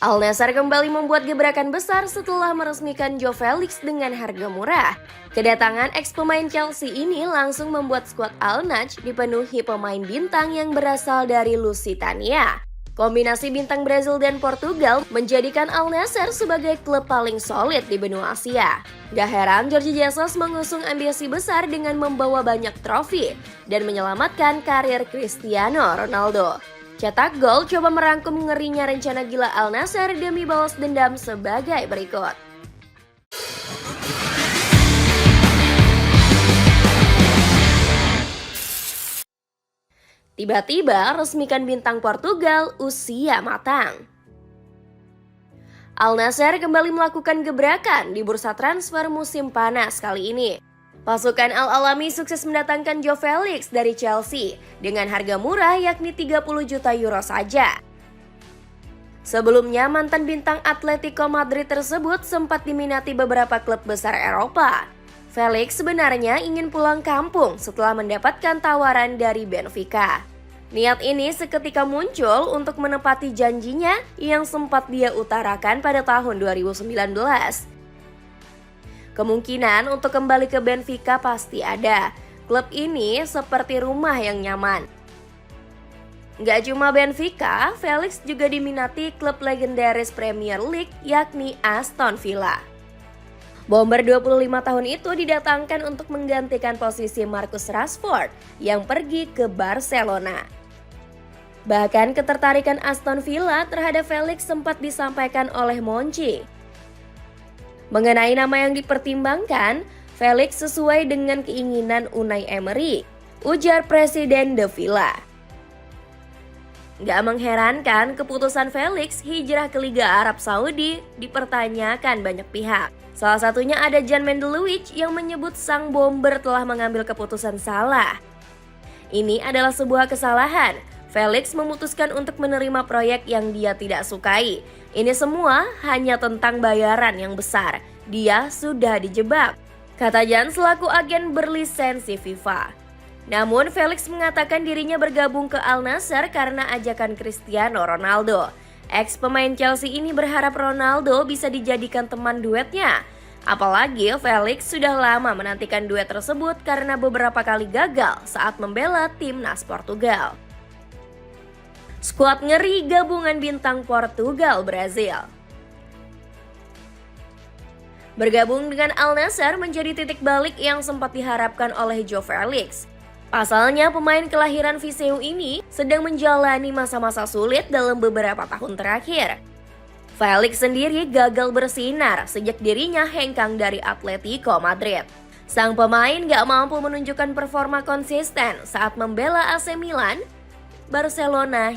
Al Nassr kembali membuat gebrakan besar setelah meresmikan Joe Felix dengan harga murah. Kedatangan ex-pemain Chelsea ini langsung membuat skuad Al Nassr dipenuhi pemain bintang yang berasal dari Lusitania. Kombinasi bintang Brazil dan Portugal menjadikan Al Nassr sebagai klub paling solid di benua Asia. Gak heran Jorge Jesus mengusung ambisi besar dengan membawa banyak trofi dan menyelamatkan karir Cristiano Ronaldo. Cetak gol coba merangkum ngerinya rencana gila Al Nassr demi balas dendam sebagai berikut. Tiba-tiba resmikan bintang Portugal usia matang. Al Nassr kembali melakukan gebrakan di bursa transfer musim panas kali ini. Pasukan Al-Alami sukses mendatangkan Joe Felix dari Chelsea dengan harga murah yakni 30 juta euro saja. Sebelumnya mantan bintang Atletico Madrid tersebut sempat diminati beberapa klub besar Eropa. Felix sebenarnya ingin pulang kampung setelah mendapatkan tawaran dari Benfica. Niat ini seketika muncul untuk menepati janjinya yang sempat dia utarakan pada tahun 2019. Kemungkinan untuk kembali ke Benfica pasti ada. Klub ini seperti rumah yang nyaman. Gak cuma Benfica, Felix juga diminati klub legendaris Premier League yakni Aston Villa. Bomber 25 tahun itu didatangkan untuk menggantikan posisi Marcus Rashford yang pergi ke Barcelona. Bahkan ketertarikan Aston Villa terhadap Felix sempat disampaikan oleh Monchi. Mengenai nama yang dipertimbangkan, Felix sesuai dengan keinginan Unai Emery, ujar Presiden The Villa. Gak mengherankan keputusan Felix hijrah ke Liga Arab Saudi dipertanyakan banyak pihak. Salah satunya ada Jan Mendelovic yang menyebut sang bomber telah mengambil keputusan salah. Ini adalah sebuah kesalahan. Felix memutuskan untuk menerima proyek yang dia tidak sukai. Ini semua hanya tentang bayaran yang besar. Dia sudah dijebak, kata Jan selaku agen berlisensi FIFA. Namun Felix mengatakan dirinya bergabung ke Al Nassr karena ajakan Cristiano Ronaldo. Ex pemain Chelsea ini berharap Ronaldo bisa dijadikan teman duetnya. Apalagi Felix sudah lama menantikan duet tersebut karena beberapa kali gagal saat membela timnas Portugal. Skuad ngeri gabungan bintang Portugal Brazil. Bergabung dengan Al Nassr menjadi titik balik yang sempat diharapkan oleh Joe Felix. Pasalnya pemain kelahiran Viseu ini sedang menjalani masa-masa sulit dalam beberapa tahun terakhir. Felix sendiri gagal bersinar sejak dirinya hengkang dari Atletico Madrid. Sang pemain gak mampu menunjukkan performa konsisten saat membela AC Milan, Barcelona,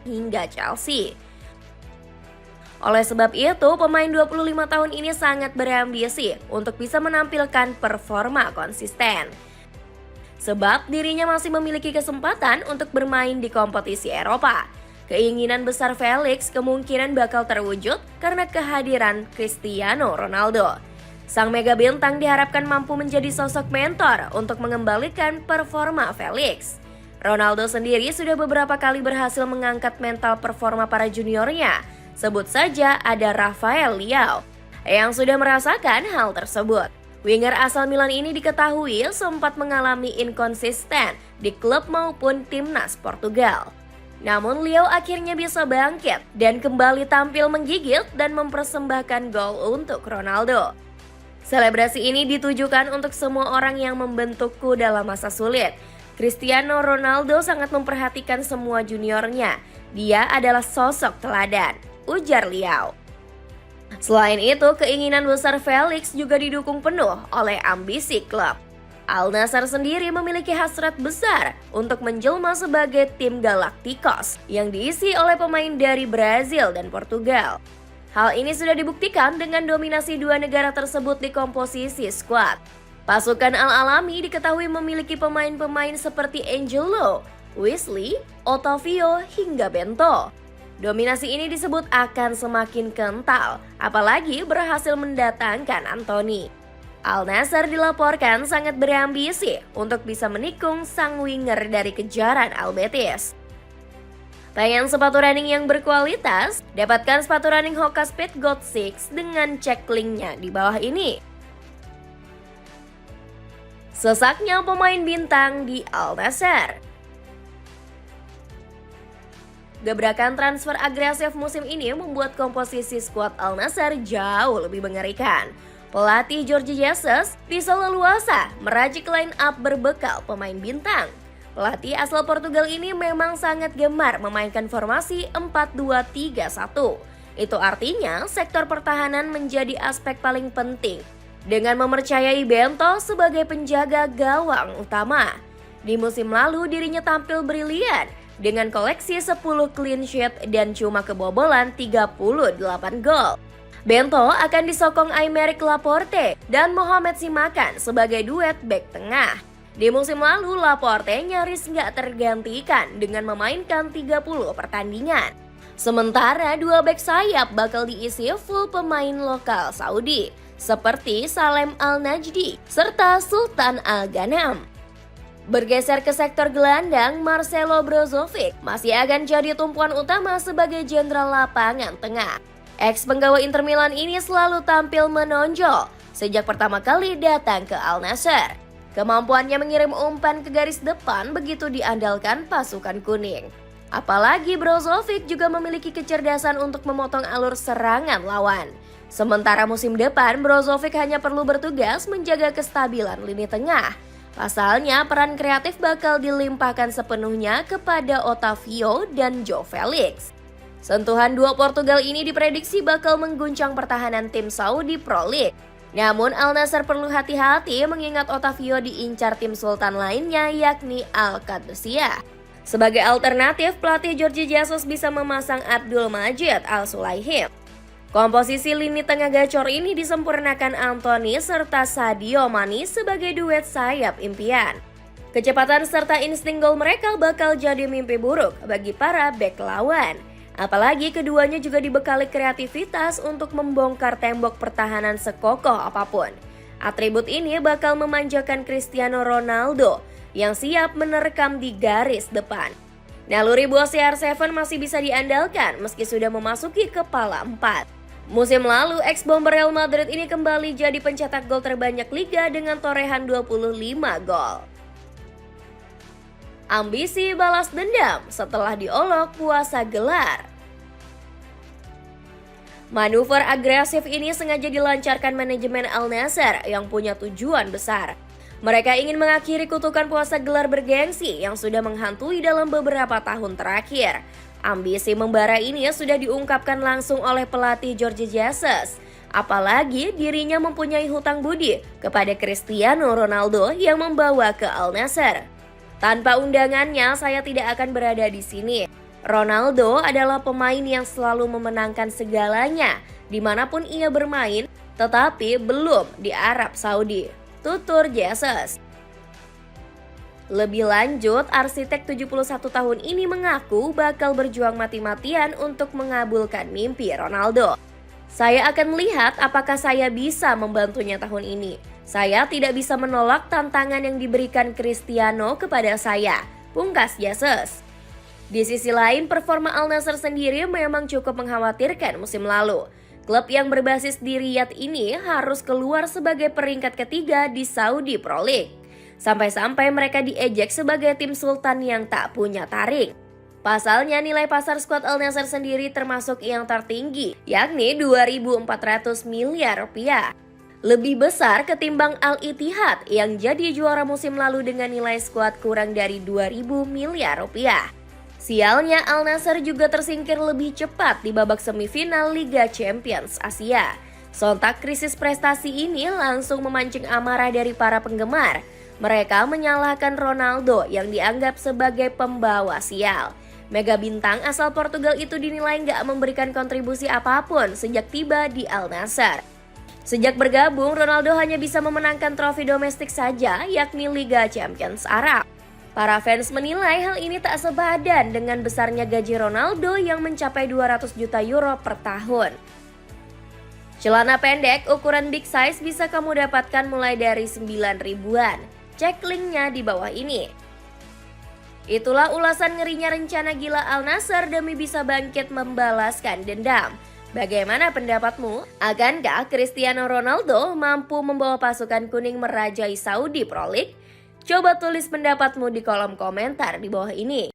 hingga Chelsea. Oleh sebab itu, pemain 25 tahun ini sangat berambisi untuk bisa menampilkan performa konsisten. Sebab dirinya masih memiliki kesempatan untuk bermain di kompetisi Eropa. Keinginan besar Felix kemungkinan bakal terwujud karena kehadiran Cristiano Ronaldo. Sang mega bintang diharapkan mampu menjadi sosok mentor untuk mengembalikan performa Felix. Ronaldo sendiri sudah beberapa kali berhasil mengangkat mental performa para juniornya. Sebut saja ada Rafael Leao yang sudah merasakan hal tersebut. Winger asal Milan ini diketahui sempat mengalami inkonsisten di klub maupun timnas Portugal. Namun Leao akhirnya bisa bangkit dan kembali tampil menggigit dan mempersembahkan gol untuk Ronaldo. Selebrasi ini ditujukan untuk semua orang yang membentukku dalam masa sulit. Cristiano Ronaldo sangat memperhatikan semua juniornya. Dia adalah sosok teladan, ujar Leao. Selain itu, keinginan besar Felix juga didukung penuh oleh ambisi klub. Al Nassr sendiri memiliki hasrat besar untuk menjelma sebagai tim Galacticos yang diisi oleh pemain dari Brazil dan Portugal. Hal ini sudah dibuktikan dengan dominasi dua negara tersebut di komposisi skuad. Pasukan Al-Alami diketahui memiliki pemain-pemain seperti Angelo, Wesley, Otavio, hingga Bento. Dominasi ini disebut akan semakin kental, apalagi berhasil mendatangkan Anthony. Al Nassr dilaporkan sangat berambisi untuk bisa menikung sang winger dari kejaran Al Betis. Pengen sepatu running yang berkualitas? Dapatkan sepatu running Hoka Speed Gold 6 dengan cek linknya di bawah ini. Sesaknya pemain bintang di Al Nassr. Gebrakan transfer agresif musim ini membuat komposisi skuad Al Nassr jauh lebih mengerikan. Pelatih Jorge Jesus bisa leluasa meracik line up berbekal pemain bintang. Pelatih asal Portugal ini memang sangat gemar memainkan formasi 4-2-3-1. Itu artinya sektor pertahanan menjadi aspek paling penting dengan mempercayai Bento sebagai penjaga gawang utama. Di musim lalu dirinya tampil brilian dengan koleksi 10 clean sheet dan cuma kebobolan 38 gol. Bento akan disokong Aymeric Laporte dan Mohamed Simakan sebagai duet bek tengah. Di musim lalu, Laporte nyaris nggak tergantikan dengan memainkan 30 pertandingan. Sementara dua bek sayap bakal diisi full pemain lokal Saudi, seperti Salem Al-Najdi serta Sultan Al-Ghanam. Bergeser ke sektor gelandang, Marcelo Brozovic masih akan jadi tumpuan utama sebagai jenderal lapangan tengah. Ex penggawa Inter Milan ini selalu tampil menonjol sejak pertama kali datang ke Al Nassr. Kemampuannya mengirim umpan ke garis depan begitu diandalkan pasukan kuning. Apalagi Brozovic juga memiliki kecerdasan untuk memotong alur serangan lawan. Sementara musim depan, Brozovic hanya perlu bertugas menjaga kestabilan lini tengah. Pasalnya, peran kreatif bakal dilimpahkan sepenuhnya kepada Otavio dan João Felix. Sentuhan duo Portugal ini diprediksi bakal mengguncang pertahanan tim Saudi Pro League. Namun Al Nassr perlu hati-hati mengingat Otavio diincar tim sultan lainnya yakni Al-Qadsiya. Sebagai alternatif, pelatih Jorge Jesus bisa memasang Abdul Majid Al-Sulaihim. Komposisi lini tengah gacor ini disempurnakan Anthony serta Sadio Mane sebagai duet sayap impian. Kecepatan serta insting gol mereka bakal jadi mimpi buruk bagi para bek lawan. Apalagi keduanya juga dibekali kreativitas untuk membongkar tembok pertahanan sekokoh apapun. Atribut ini bakal memanjakan Cristiano Ronaldo yang siap menerkam di garis depan. Naluri buah CR7 masih bisa diandalkan meski sudah memasuki kepala 4. Musim lalu, ex-bomber Real Madrid ini kembali jadi pencetak gol terbanyak liga dengan torehan 25 gol. Ambisi balas dendam setelah diolok puasa gelar. Manuver agresif ini sengaja dilancarkan manajemen Al Nassr yang punya tujuan besar. Mereka ingin mengakhiri kutukan puasa gelar bergengsi yang sudah menghantui dalam beberapa tahun terakhir. Ambisi membara ini sudah diungkapkan langsung oleh pelatih Jorge Jesus. Apalagi dirinya mempunyai hutang budi kepada Cristiano Ronaldo yang membawa ke Al Nassr. Tanpa undangannya, saya tidak akan berada di sini. Ronaldo adalah pemain yang selalu memenangkan segalanya dimanapun ia bermain, tetapi belum di Arab Saudi, tutur Jesus. Lebih lanjut, arsitek 71 tahun ini mengaku bakal berjuang mati-matian untuk mengabulkan mimpi Ronaldo. Saya akan melihat apakah saya bisa membantunya tahun ini. Saya tidak bisa menolak tantangan yang diberikan Cristiano kepada saya, pungkas Jesus. Di sisi lain, performa Al Nassr sendiri memang cukup mengkhawatirkan musim lalu. Klub yang berbasis di Riyadh ini harus keluar sebagai peringkat ketiga di Saudi Pro League. Sampai-sampai mereka diejek sebagai tim sultan yang tak punya taring. Pasalnya nilai pasar skuad Al Nassr sendiri termasuk yang tertinggi, yakni 2.400 miliar rupiah. Lebih besar ketimbang Al-Ittihad yang jadi juara musim lalu dengan nilai skuad kurang dari 2.000 miliar rupiah. Sialnya Al Nassr juga tersingkir lebih cepat di babak semifinal Liga Champions Asia. Sontak krisis prestasi ini langsung memancing amarah dari para penggemar. Mereka menyalahkan Ronaldo yang dianggap sebagai pembawa sial. Mega bintang asal Portugal itu dinilai nggak memberikan kontribusi apapun sejak tiba di Al Nassr. Sejak bergabung, Ronaldo hanya bisa memenangkan trofi domestik saja, yakni Liga Champions Arab. Para fans menilai hal ini tak sepadan dengan besarnya gaji Ronaldo yang mencapai 200 juta euro per tahun. Celana pendek ukuran big size bisa kamu dapatkan mulai dari 9 ribuan. Cek linknya di bawah ini. Itulah ulasan ngerinya rencana gila Al Nassr demi bisa bangkit membalaskan dendam. Bagaimana pendapatmu? Akankah Cristiano Ronaldo mampu membawa pasukan kuning merajai Saudi Pro League? Coba tulis pendapatmu di kolom komentar di bawah ini.